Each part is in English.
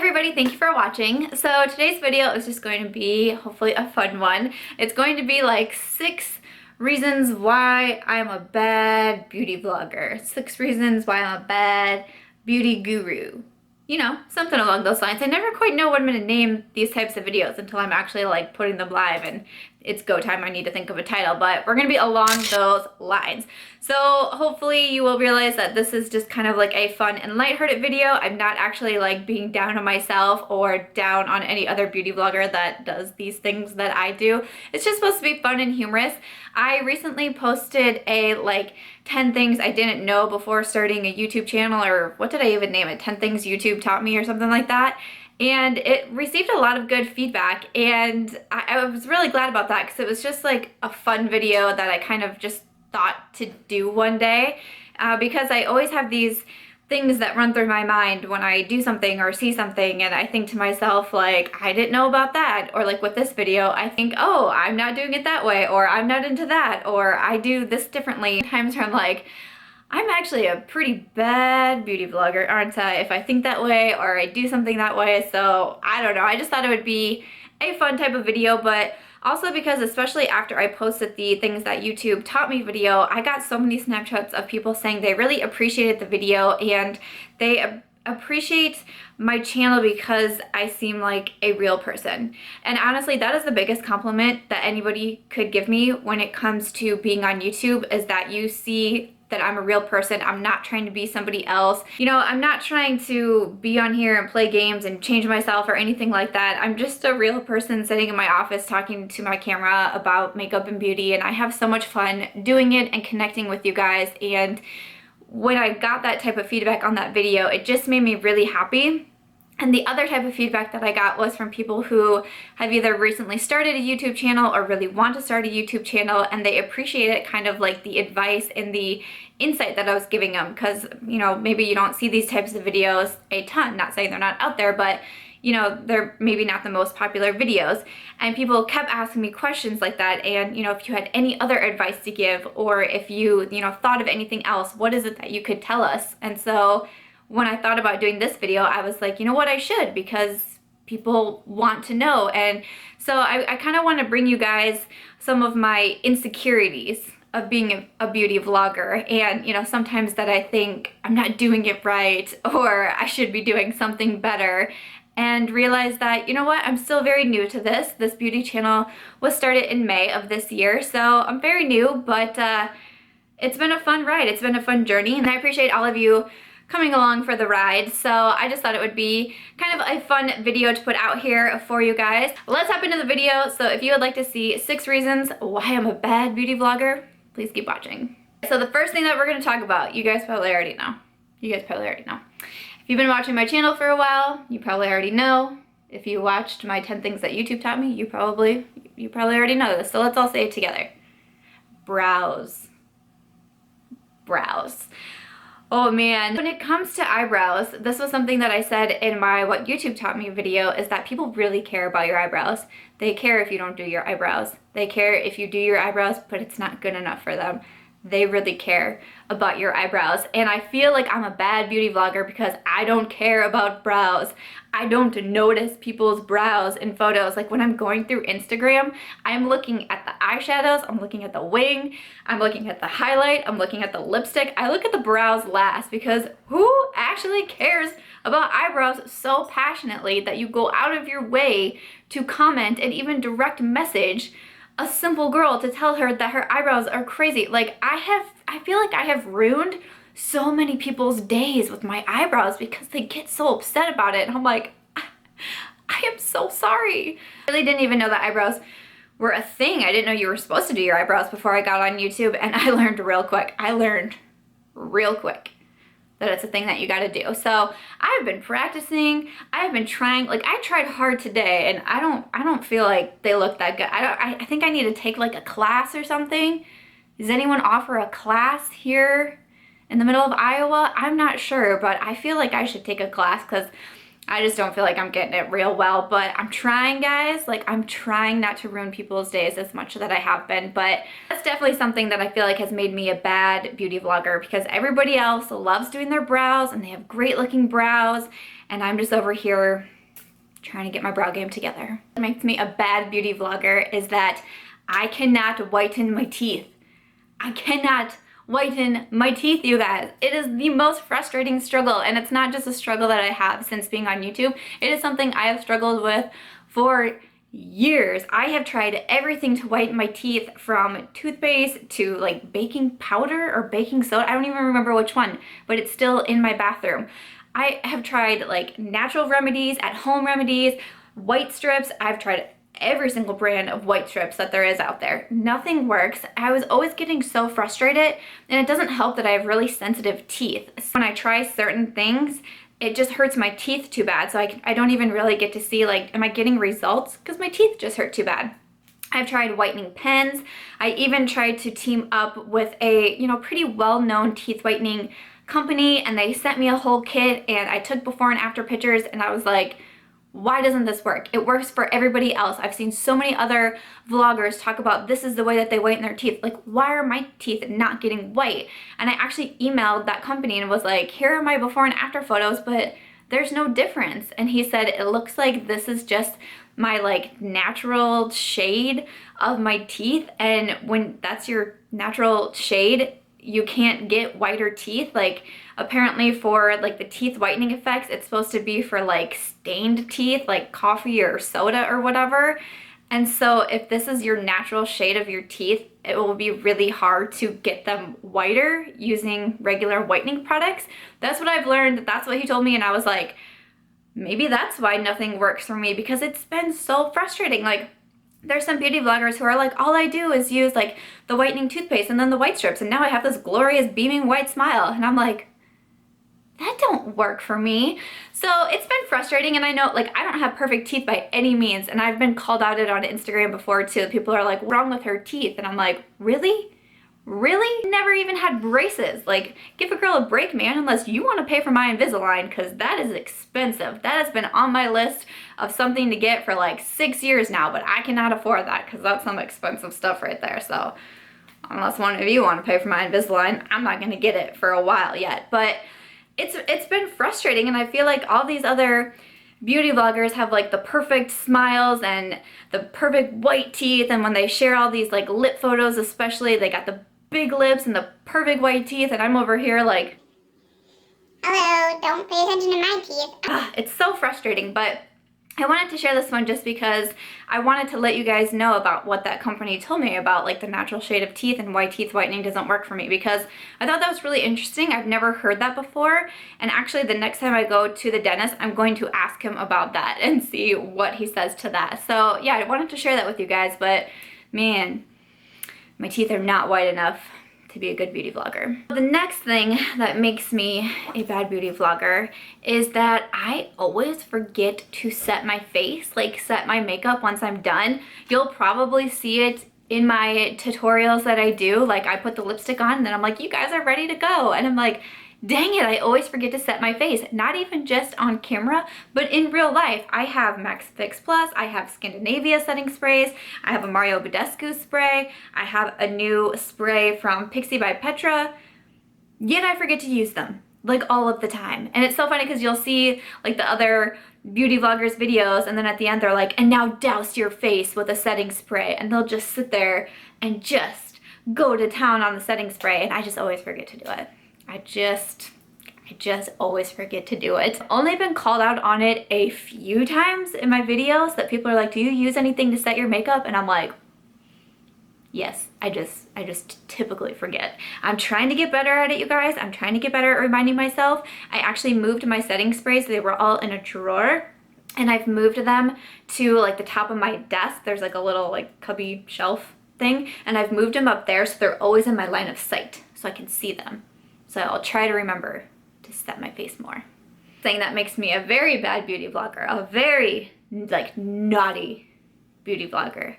Everybody, thank you for watching. So today's video is just going to be hopefully a fun one. It's going to be like 6 reasons why I'm a bad beauty vlogger. 6 reasons why I'm a bad beauty guru. You know, something along those lines. I never quite know what I'm going to name these types of videos until I'm actually like putting them live and it's go time. I need to think of a title, but we're going to be along those lines. So hopefully you will realize that this is just kind of like a fun and lighthearted video. I'm not actually like being down on myself or down on any other beauty vlogger that does these things that I do. It's just supposed to be fun and humorous. I recently posted a like 10 things I didn't know before starting a YouTube channel, or what did I even name it? 10 things YouTube taught me or something like that. And it received a lot of good feedback, and I was really glad about that because it was just like a fun video that I kind of just thought to do one day, because I always have these things that run through my mind when I do something or see something, and I think to myself like, I didn't know about that. Or like with this video, I think, oh, I'm not doing it that way, or I'm not into that, or I do this differently. Times where I'm like, I'm actually a pretty bad beauty vlogger, aren't I? If I think that way or I do something that way. So I don't know. I just thought it would be a fun type of video, but also because especially after I posted the things that YouTube taught me video, I got so many Snapchats of people saying they really appreciated the video and they appreciate my channel because I seem like a real person. And honestly, that is the biggest compliment that anybody could give me when it comes to being on YouTube, is that you see that I'm a real person. I'm not trying to be somebody else. You know, I'm not trying to be on here and play games and change myself or anything like that. I'm just a real person sitting in my office talking to my camera about makeup and beauty, and I have so much fun doing it and connecting with you guys. And when I got that type of feedback on that video, it just made me really happy. And the other type of feedback that I got was from people who have either recently started a YouTube channel or really want to start a YouTube channel, and they appreciate it, kind of like the advice and the insight that I was giving them. Because, you know, maybe you don't see these types of videos a ton, not saying they're not out there, but you know, they're maybe not the most popular videos. And people kept asking me questions like that, and you know, if you had any other advice to give, or if you know, thought of anything else, what is it that you could tell us? And so when I thought about doing this video, I was like, you know what, I should, because people want to know. And so I kind of want to bring you guys some of my insecurities of being a beauty vlogger, and you know, sometimes that I think I'm not doing it right or I should be doing something better, and realize that, you know what, I'm still very new to this. This beauty channel was started in May of this year, so I'm very new, but it's been a fun ride. It's been a fun journey, and I appreciate all of you coming along for the ride. So I just thought it would be kind of a fun video to put out here for you guys. Let's hop into the video. So if you would like to see 6 reasons why I'm a bad beauty vlogger, please keep watching. So the first thing that we're going to talk about, you guys probably already know. If you've been watching my channel for a while, you probably already know. If you watched my 10 things that YouTube taught me, you probably already know this. So let's all say it together. Brows. Brows. Oh man, when it comes to eyebrows, this was something that I said in my What YouTube Taught Me video, is that people really care about your eyebrows. They care if you don't do your eyebrows. They care if you do your eyebrows, but it's not good enough for them. They really care about your eyebrows. And I feel like I'm a bad beauty vlogger because I don't care about brows. I don't notice people's brows in photos. Like when I'm going through Instagram, I'm looking at the eyeshadows, I'm looking at the wing, I'm looking at the highlight, I'm looking at the lipstick. I look at the brows last, because who actually cares about eyebrows so passionately that you go out of your way to comment and even direct message a simple girl to tell her that her eyebrows are crazy? Like I feel like I have ruined so many people's days with my eyebrows because they get so upset about it. And I'm like, I am so sorry. I really didn't even know that eyebrows were a thing. I didn't know you were supposed to do your eyebrows before I got on YouTube, and I learned real quick. That it's a thing that you gotta do. So I've been practicing, I've been trying, like I tried hard today, and I don't feel like they look that good. I think I need to take like a class or something. Does anyone offer a class here in the middle of Iowa? I'm not sure, but I feel like I should take a class, because I just don't feel like I'm getting it real well, but I'm trying, guys. Like, I'm trying not to ruin people's days as much that I have been, but that's definitely something that I feel like has made me a bad beauty vlogger, because everybody else loves doing their brows and they have great looking brows, and I'm just over here trying to get my brow game together. What makes me a bad beauty vlogger is that I cannot whiten my teeth. I cannot whiten my teeth, you guys. It is the most frustrating struggle, and it's not just a struggle that I have since being on YouTube. It is something I have struggled with for years. I have tried everything to whiten my teeth, from toothpaste to like baking powder or baking soda. I don't even remember which one, but it's still in my bathroom. I have tried like natural remedies, at-home remedies, white strips. I've tried every single brand of white strips that there is out there. Nothing works. I was always getting so frustrated, and it doesn't help that I have really sensitive teeth. So when I try certain things, it just hurts my teeth too bad. So I don't even really get to see, like, am I getting results? Because my teeth just hurt too bad. I've tried whitening pens. I even tried to team up with a, pretty well-known teeth whitening company, and they sent me a whole kit, and I took before and after pictures, and I was like, why doesn't this work? It works for everybody else. I've seen so many other vloggers talk about this is the way that they whiten their teeth. Like, why are my teeth not getting white? And I actually emailed that company and was like, here are my before and after photos, but there's no difference. And he said, it looks like this is just my like natural shade of my teeth. And when that's your natural shade, you can't get whiter teeth. Like, apparently for like the teeth whitening effects, it's supposed to be for like stained teeth, like coffee or soda or whatever. And so if this is your natural shade of your teeth, it will be really hard to get them whiter using regular whitening products. That's what I've learned. That's what he told me, and I was like, maybe that's why nothing works for me, because it's been so frustrating. Like, there's some beauty vloggers who are like, all I do is use like the whitening toothpaste and then the white strips, and now I have this glorious beaming white smile. And I'm like, that don't work for me. So it's been frustrating, and I know, like, I don't have perfect teeth by any means, and I've been called out it on Instagram before too. People are like, what's wrong with her teeth? And I'm like, really? Really? Never even had braces. Like, give a girl a break, man, unless you want to pay for my Invisalign, because that is expensive. That has been on my list of something to get for like 6 years now, but I cannot afford that because that's some expensive stuff right there. So unless one of you want to pay for my Invisalign, I'm not going to get it for a while yet. But it's been frustrating, and I feel like all these other beauty vloggers have like the perfect smiles and the perfect white teeth, and when they share all these like lip photos especially, they got the big lips and the perfect white teeth, and I'm over here like, hello, don't pay attention to my teeth. It's so frustrating. But I wanted to share this one just because I wanted to let you guys know about what that company told me about, like the natural shade of teeth and why teeth whitening doesn't work for me, because I thought that was really interesting. I've never heard that before, and actually the next time I go to the dentist, I'm going to ask him about that and see what he says to that. So yeah, I wanted to share that with you guys, but man, my teeth are not white enough to be a good beauty vlogger. The next thing that makes me a bad beauty vlogger is that I always forget to set my face, like set my makeup once I'm done. You'll probably see it in my tutorials that I do. Like, I put the lipstick on and then I'm like, you guys are ready to go. And I'm like, dang it, I always forget to set my face. Not even just on camera, but in real life. I have Max Fix Plus, I have Scandinavia setting sprays, I have a Mario Badescu spray, I have a new spray from Pixie by Petra, yet I forget to use them, like, all of the time. And it's so funny because you'll see like the other beauty vloggers videos, and then at the end they're like, and now douse your face with a setting spray, and they'll just sit there and just go to town on the setting spray, and I just always forget to do it. I just always forget to do it. I've only been called out on it a few times in my videos, that people are like, do you use anything to set your makeup? And I'm like, yes, I just typically forget. I'm trying to get better at it, you guys. I'm trying to get better at reminding myself. I actually moved my setting sprays. They were all in a drawer, and I've moved them to like the top of my desk. There's like a little like cubby shelf thing, and I've moved them up there so they're always in my line of sight so I can see them. So I'll try to remember to set my face more. Thing that makes me a very bad beauty vlogger, a very like naughty beauty vlogger,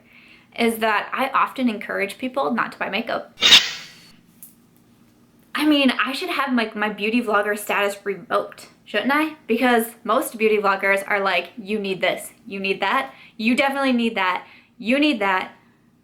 is that I often encourage people not to buy makeup. I mean, I should have like my beauty vlogger status revoked, shouldn't I? Because most beauty vloggers are like, you need this, you need that, you definitely need that, you need that.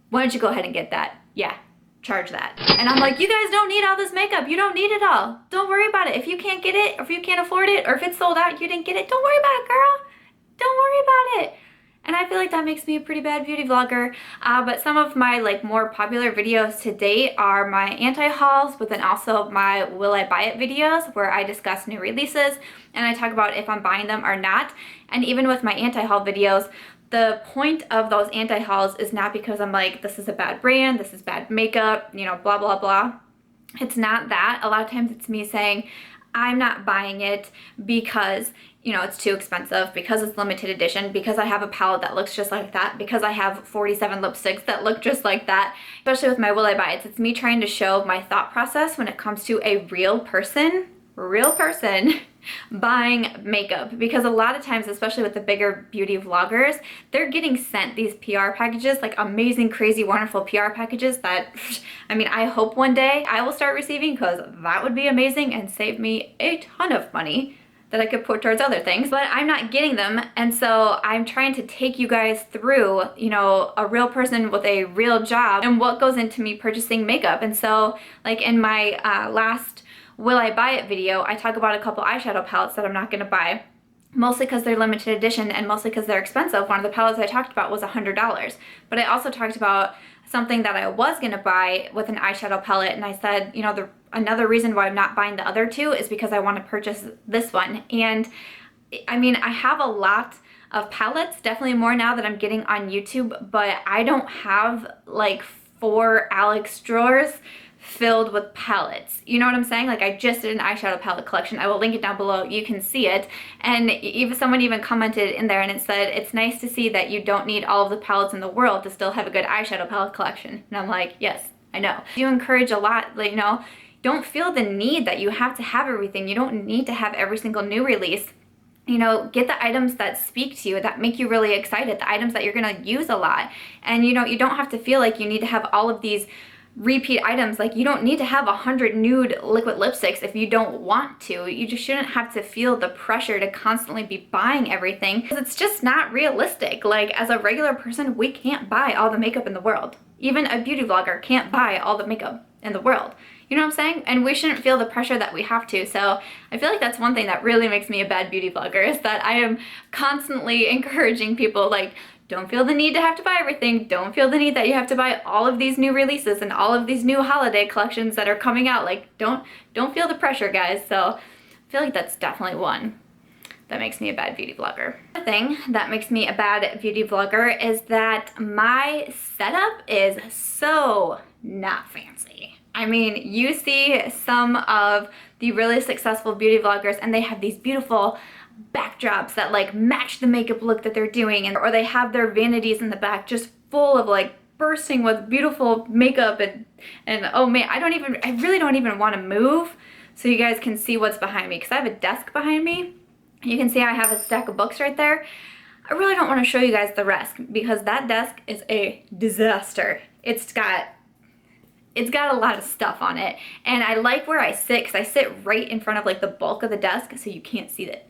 Why don't you go ahead and get that? Yeah, charge that. And I'm like, you guys don't need all this makeup. You don't need it all. Don't worry about it. If you can't get it, or if you can't afford it, or if it's sold out, you didn't get it, don't worry about it, girl. Don't worry about it. And I feel like that makes me a pretty bad beauty vlogger. But some of my like more popular videos to date are my anti-hauls, but then also my will I buy it videos where I discuss new releases and I talk about if I'm buying them or not. And even with my anti-haul videos, the point of those anti-hauls is not because I'm like, this is a bad brand, this is bad makeup, you know, blah, blah, blah. It's not that. A lot of times it's me saying, I'm not buying it because, you know, it's too expensive, because it's limited edition, because I have a palette that looks just like that, because I have 47 lipsticks that look just like that. Especially with my will I buy it, it's me trying to show my thought process when it comes to a real person buying makeup. Because a lot of times, especially with the bigger beauty vloggers, they're getting sent these PR packages, like amazing, crazy, wonderful PR packages that, I mean, I hope one day I will start receiving, because that would be amazing and save me a ton of money that I could put towards other things, but I'm not getting them. And so I'm trying to take you guys through, you know, a real person with a real job and what goes into me purchasing makeup. And so like in my last will I buy it video, I talk about a couple eyeshadow palettes that I'm not gonna buy, mostly because they're limited edition and mostly because they're expensive. One of the palettes I talked about was $100, but I also talked about something that I was gonna buy with an eyeshadow palette, and I said, you know, another reason why I'm not buying the other two is because I want to purchase this one. And I mean, I have a lot of palettes, definitely more now that I'm getting on YouTube, but I don't have like 4 Alex drawers filled with palettes. You know what I'm saying? Like, I just did an eyeshadow palette collection. I will link it down below. You can see it. And even someone even commented in there and it said, it's nice to see that you don't need all of the palettes in the world to still have a good eyeshadow palette collection. And I'm like, yes, I know. You encourage a lot, like, you know, don't feel the need that you have to have everything. You don't need to have every single new release. You know, get the items that speak to you, that make you really excited, the items that you're gonna use a lot. And you know, you don't have to feel like you need to have all of these repeat items. Like, you don't need to have 100 nude liquid lipsticks if you don't want to. You just shouldn't have to feel the pressure to constantly be buying everything, because it's just not realistic. Like, as a regular person, we can't buy all the makeup in the world. Even a beauty vlogger can't buy all the makeup in the world. You know what I'm saying? And we shouldn't feel the pressure that we have to. So I feel like that's one thing that really makes me a bad beauty vlogger, is that I am constantly encouraging people, like, don't feel the need to have to buy everything. Don't feel the need that you have to buy all of these new releases and all of these new holiday collections that are coming out. Like, don't feel the pressure, guys. So I feel like that's definitely one that makes me a bad beauty vlogger. The thing that makes me a bad beauty vlogger is that my setup is so not fancy. I mean, you see some of the really successful beauty vloggers and they have these beautiful backdrops that like match the makeup look that they're doing, and or they have their vanities in the back just full of like bursting with beautiful makeup, and oh man, I really don't even want to move so you guys can see what's behind me, because I have a desk behind me. You can see I have a stack of books right there. I really don't want to show you guys the rest because that desk is a disaster. It's got a lot of stuff on it, and I like where I sit because I sit right in front of like the bulk of the desk, so you can't see it.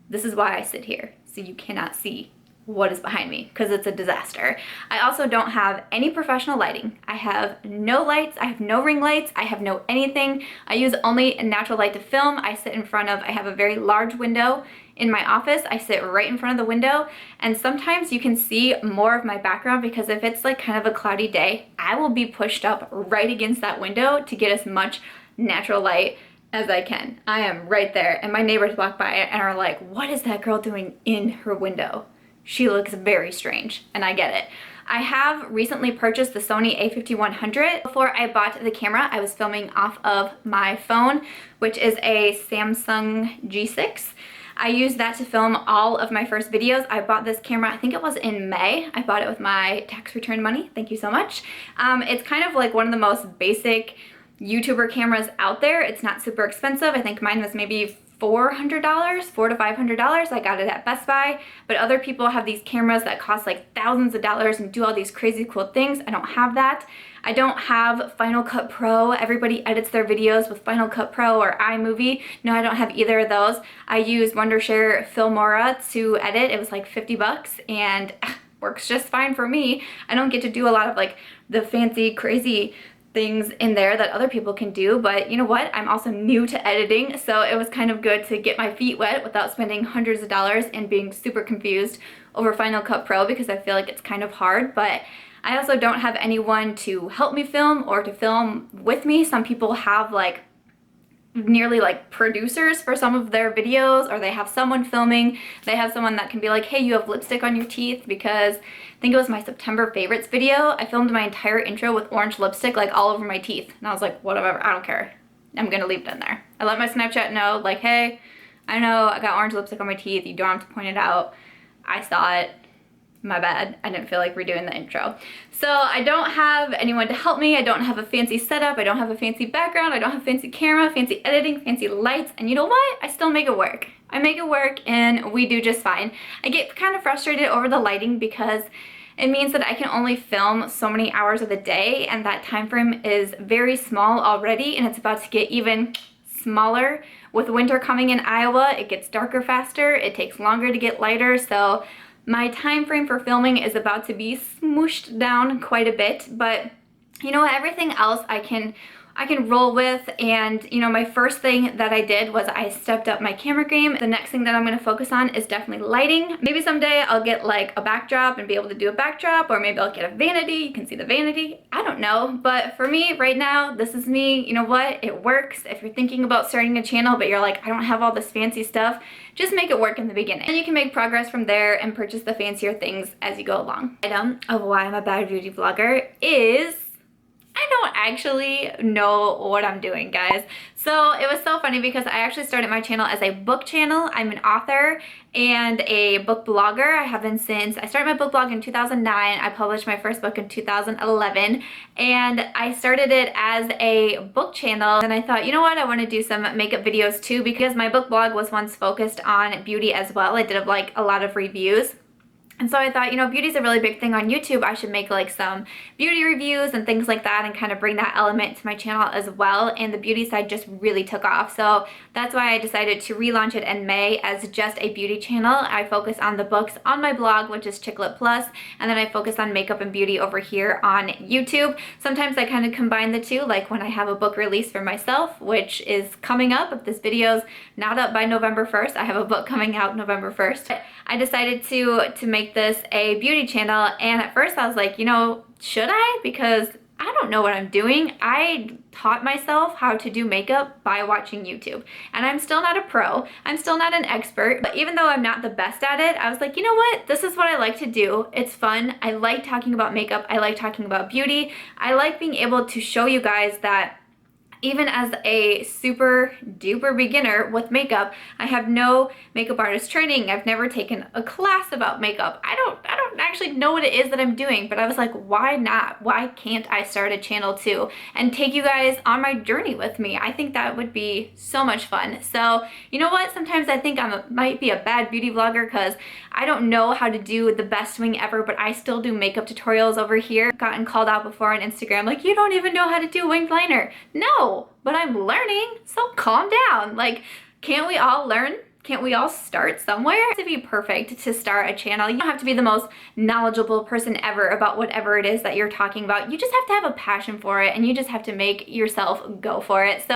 This is why I sit here, so you cannot see what is behind me, because it's a disaster. I also don't have any professional lighting. I have no lights, I have no ring lights, I have no anything. I use only natural light to film. I sit in front of, I have a very large window in my office. I sit right in front of the window, and sometimes you can see more of my background because if it's like kind of a cloudy day, I will be pushed up right against that window to get as much natural light as I can. I am right there, and my neighbors walk by and are like, what is that girl doing in her window? She looks very strange, and I get it. I have recently purchased the Sony a5100. Before I bought the camera, I was filming off of my phone, which is a Samsung G6. I used that to film all of my first videos. I bought this camera, I think it was in May. I bought it with my tax return money. Thank you so much. It's kind of like one of the most basic YouTuber cameras out there. It's not super expensive. I think mine was maybe $400, $400 to $500. I got it at Best Buy, but other people have these cameras that cost like thousands of dollars and do all these crazy cool things. I don't have that. I don't have Final Cut Pro. Everybody edits their videos with Final Cut Pro or iMovie. No, I don't have either of those. I use Wondershare Filmora to edit. It was like 50 bucks and works just fine for me. I don't get to do a lot of like the fancy, crazy things in there that other people can do, but you know what? I'm also new to editing, so it was kind of good to get my feet wet without spending hundreds of dollars and being super confused over Final Cut Pro because I feel like it's kind of hard, but I also don't have anyone to help me film or to film with me. Some people have like nearly like producers for some of their videos, or they have someone filming. They have someone that can be like, hey, you have lipstick on your teeth, because I think it was my September favorites video. I filmed my entire intro with orange lipstick like all over my teeth. And I was like, whatever, I don't care. I'm gonna leave it in there. I let my Snapchat know, like, hey, I know I got orange lipstick on my teeth. You don't have to point it out. I saw it. My bad. I didn't feel like redoing the intro. So I don't have anyone to help me. I don't have a fancy setup. I don't have a fancy background. I don't have fancy camera, fancy editing, fancy lights. And you know what? I still make it work. I make it work and we do just fine. I get kind of frustrated over the lighting because it means that I can only film so many hours of the day, and that time frame is very small already, and it's about to get even smaller. With winter coming in Iowa, it gets darker faster. It takes longer to get lighter. So my time frame for filming is about to be smooshed down quite a bit, but you know, everything else I can roll with. And you know, my first thing that I did was I stepped up my camera game. The next thing that I'm going to focus on is definitely lighting. Maybe someday I'll get like a backdrop and be able to do a backdrop, or maybe I'll get a vanity. You can see the vanity. I don't know, but for me right now, this is me. You know what? It works. If you're thinking about starting a channel but you're like, I don't have all this fancy stuff, just make it work in the beginning. And you can make progress from there and purchase the fancier things as you go along. Item of why I'm a bad beauty vlogger is I don't actually know what I'm doing, guys. So it was so funny because I actually started my channel as a book channel. I'm an author and a book blogger. I have been since I started my book blog in 2009. I published my first book in 2011, and I started it as a book channel. And I thought, you know what, I want to do some makeup videos too, because my book blog was once focused on beauty as well. I did like a lot of reviews. And so I thought, you know, beauty's a really big thing on YouTube. I should make like some beauty reviews and things like that and kind of bring that element to my channel as well. And the beauty side just really took off. So that's why I decided to relaunch it in May as just a beauty channel. I focus on the books on my blog, which is Chicklet Plus, and then I focus on makeup and beauty over here on YouTube. Sometimes I kind of combine the two, like when I have a book release for myself, which is coming up. If this video's not up by November 1st, I have a book coming out November 1st. But I decided to make this a beauty channel, and at first I was like, you know, should I? Because I don't know what I'm doing. I taught myself how to do makeup by watching YouTube, and I'm still not a pro. I'm still not an expert, but even though I'm not the best at it, I was like, you know what? This is what I like to do. It's fun. I like talking about makeup. I like talking about beauty. I like being able to show you guys that even as a super duper beginner with makeup, I have no makeup artist training. I've never taken a class about makeup. I don't actually know what it is that I'm doing, but I was like, why not? Why can't I start a channel too and take you guys on my journey with me? I think that would be so much fun. So you know what? Sometimes I think I might be a bad beauty vlogger because I don't know how to do the best wing ever, but I still do makeup tutorials over here. Gotten called out before on Instagram, like, you don't even know how to do winged liner. No, but I'm learning, so calm down. Like, can't we all learn? Can't we all start somewhere? To be perfect to start a channel, you don't have to be the most knowledgeable person ever about whatever it is that you're talking about. You just have to have a passion for it, and you just have to make yourself go for it. So,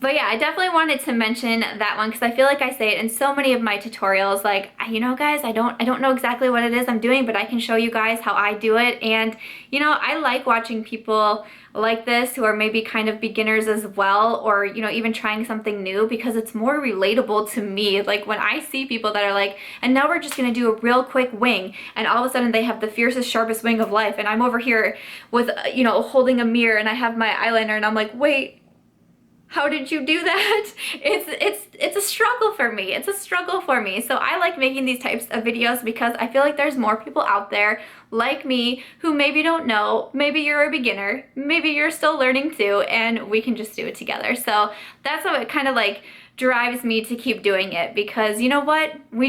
but yeah, I definitely wanted to mention that one because I feel like I say it in so many of my tutorials. Like, you know, guys, I don't know exactly what it is I'm doing, but I can show you guys how I do it. And you know, I like watching people like this who are maybe kind of beginners as well, or you know, even trying something new, because it's more relatable to me. Like when I see people that are like, and now we're just gonna do a real quick wing, and all of a sudden they have the fiercest, sharpest wing of life, and I'm over here with, you know, holding a mirror and I have my eyeliner and I'm like, wait, how did you do that? It's a struggle for me. It's a struggle for me. So I like making these types of videos because I feel like there's more people out there like me who maybe don't know, maybe you're a beginner, maybe you're still learning too, and we can just do it together. So that's what it kind of like drives me to keep doing it, because you know what? We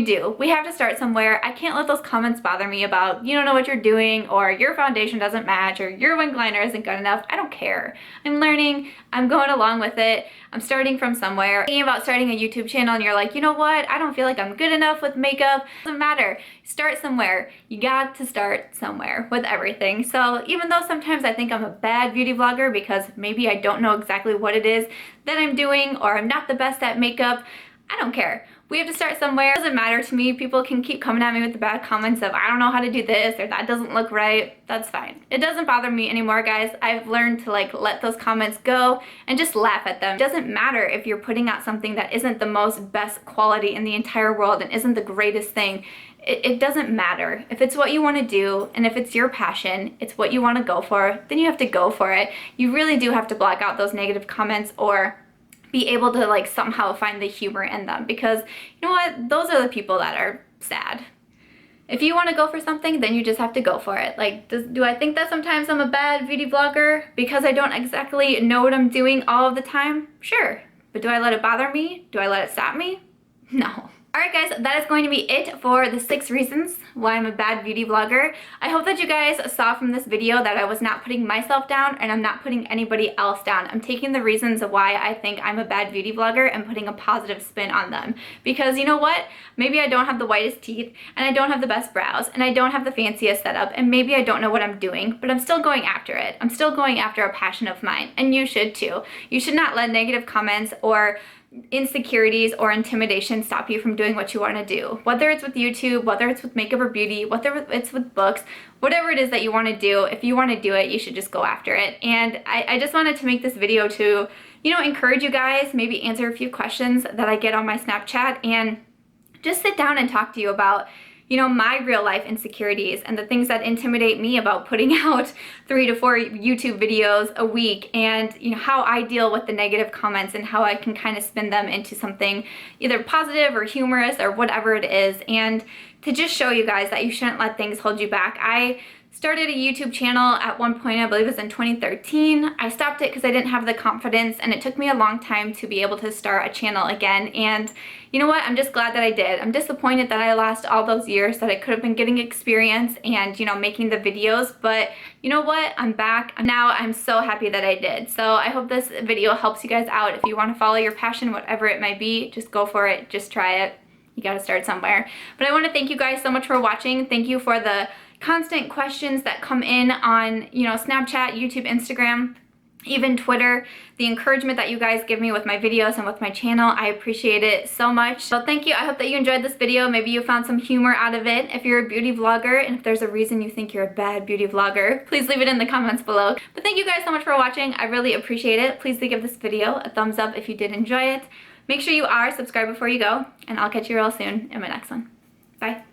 have to start somewhere. I can't let those comments bother me about you don't know what you're doing, or your foundation doesn't match, or your wing liner isn't good enough. I don't care. I'm learning, I'm going along with it, I'm starting from somewhere. Thinking about starting a YouTube channel and you're like, you know what? I don't feel like I'm good enough with makeup. Doesn't matter. Start somewhere. You got to start somewhere with everything. So even though sometimes I think I'm a bad beauty vlogger because maybe I don't know exactly what it is that I'm doing, or I'm not the best at makeup, I don't care. We have to start somewhere. It doesn't matter to me. People can keep coming at me with the bad comments of I don't know how to do this, or that doesn't look right. That's fine. It doesn't bother me anymore, guys. I've learned to like let those comments go and just laugh at them. It doesn't matter if you're putting out something that isn't the most best quality in the entire world and isn't the greatest thing. It doesn't matter. If it's what you want to do and if it's your passion, it's what you want to go for, then you have to go for it. You really do have to block out those negative comments, or be able to like somehow find the humor in them, because you know what? Those are the people that are sad. If you want to go for something, then you just have to go for it. Like, do I think that sometimes I'm a bad beauty vlogger because I don't exactly know what I'm doing all of the time? Sure. But do I let it bother me? Do I let it stop me? No. Alright guys, that is going to be it for the 6 reasons why I'm a bad beauty vlogger. I hope that you guys saw from this video that I was not putting myself down and I'm not putting anybody else down. I'm taking the reasons of why I think I'm a bad beauty vlogger and putting a positive spin on them. Because you know what? Maybe I don't have the whitest teeth, and I don't have the best brows, and I don't have the fanciest setup, and maybe I don't know what I'm doing, but I'm still going after it. I'm still going after a passion of mine, and you should too. You should not let negative comments or insecurities or intimidation stop you from doing what you want to do. Whether it's with YouTube, whether it's with makeup or beauty, whether it's with books, whatever it is that you want to do, if you want to do it, you should just go after it. And I just wanted to make this video to, you know, encourage you guys, maybe answer a few questions that I get on my Snapchat, and just sit down and talk to you about, you know, my real life insecurities and the things that intimidate me about putting out 3 to 4 YouTube videos a week, and you know, how I deal with the negative comments and how I can kind of spin them into something either positive or humorous or whatever it is, and to just show you guys that you shouldn't let things hold you back. I started a YouTube channel at one point, I believe it was in 2013. I stopped it because I didn't have the confidence, and it took me a long time to be able to start a channel again. And you know what? I'm just glad that I did. I'm disappointed that I lost all those years that I could have been getting experience and, you know, making the videos, but you know what? I'm back. Now I'm so happy that I did. So I hope this video helps you guys out. If you want to follow your passion, whatever it might be, just go for it. Just try it. You got to start somewhere. But I want to thank you guys so much for watching. Thank you for the constant questions that come in on, you know, Snapchat, YouTube, Instagram, even Twitter, the encouragement that you guys give me with my videos and with my channel. I appreciate it so much. So thank you. I hope that you enjoyed this video. Maybe you found some humor out of it. If you're a beauty vlogger, and if there's a reason you think you're a bad beauty vlogger, please leave it in the comments below. But thank you guys so much for watching. I really appreciate it. Please do give this video a thumbs up if you did enjoy it. Make sure you are subscribed before you go, and I'll catch you real soon in my next one. Bye.